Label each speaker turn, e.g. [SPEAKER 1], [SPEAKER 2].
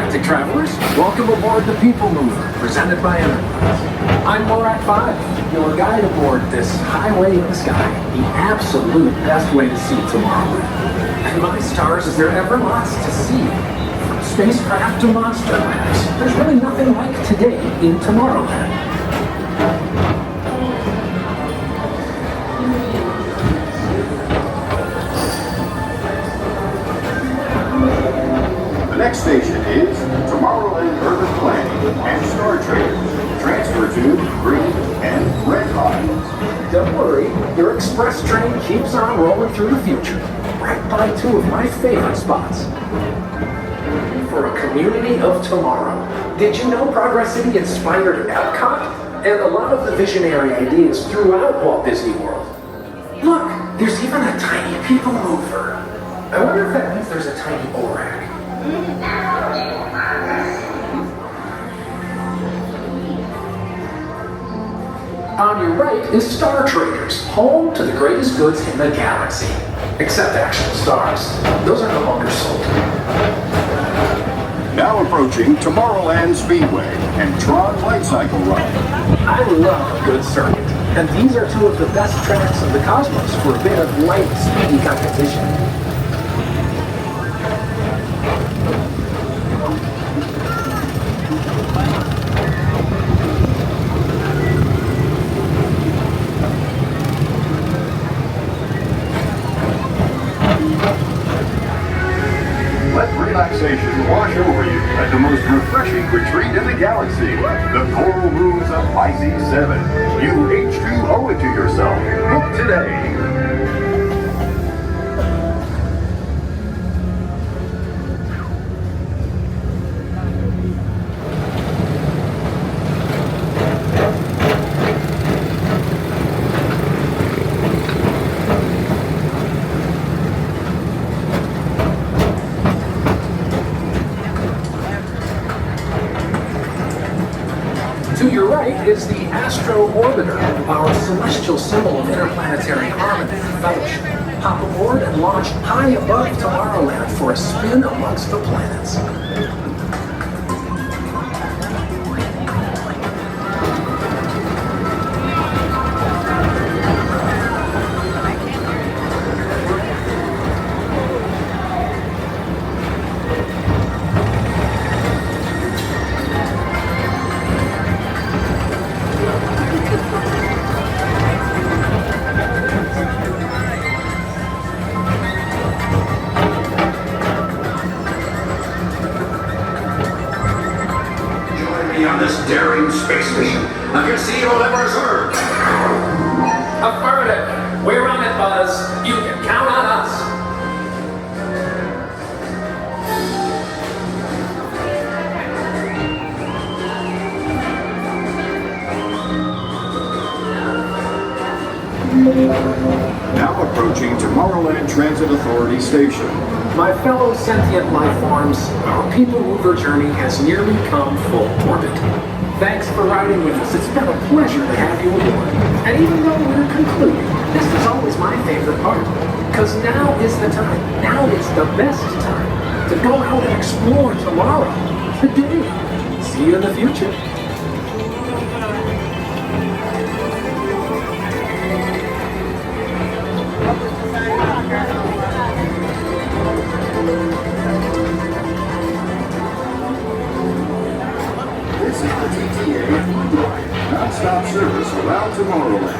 [SPEAKER 1] intergalactic travelers. Welcome aboard the PeopleMover, presented by Enterprise. I'm ORAC 5, your guide aboard this highway in the sky, the absolute best way to see Tomorrowland. And my stars, is there ever lots to see? From spacecraft to monster labs, there's really nothing like today in Tomorrowland.
[SPEAKER 2] The next station is Tomorrowland Urban Planning and Star Traders. Transfer to green and red lines.
[SPEAKER 1] Don't worry, your express train keeps on rolling through the future, right by two of my favorite spots. For a community of tomorrow. Did you know Progress City inspired Epcot? And a lot of the visionary ideas throughout Walt Disney World. Look, there's even a tiny PeopleMover. I wonder if that means there's a tiny ORAC. On your right is Star Traders, home to the greatest goods in the galaxy. Except actual stars. Those are no longer sold.
[SPEAKER 2] Now approaching Tomorrowland Speedway and Tron Lightcycle Run.
[SPEAKER 1] I love a good circuit, and these are two of the best tracks of the cosmos for a bit of light, speedy competition.
[SPEAKER 2] Let relaxation wash over you at the most refreshing retreat in the galaxy, the coral rooms of IC7. You H2 owe it to yourself. Book today.
[SPEAKER 1] To your right is the Astro Orbiter, our celestial symbol of interplanetary harmony and fellowship. Hop aboard and launch high above Tomorrowland for a spin amongst the planets.
[SPEAKER 3] On this daring space mission against the evil Emperor's.
[SPEAKER 1] Affirmative. We're on it, Buzz. You can count on us.
[SPEAKER 2] Now approaching Tomorrowland Transit Authority Station.
[SPEAKER 1] My fellow sentient life forms, our PeopleMover journey has nearly come full orbit. Thanks for riding with us. It's been a pleasure to have you aboard. And even though we're concluding, this is always my favorite part. Because now is the time. Now is the best time to go out and explore tomorrow. Today. See you in the future.
[SPEAKER 2] This is the TTA non-stop service around Tomorrowland.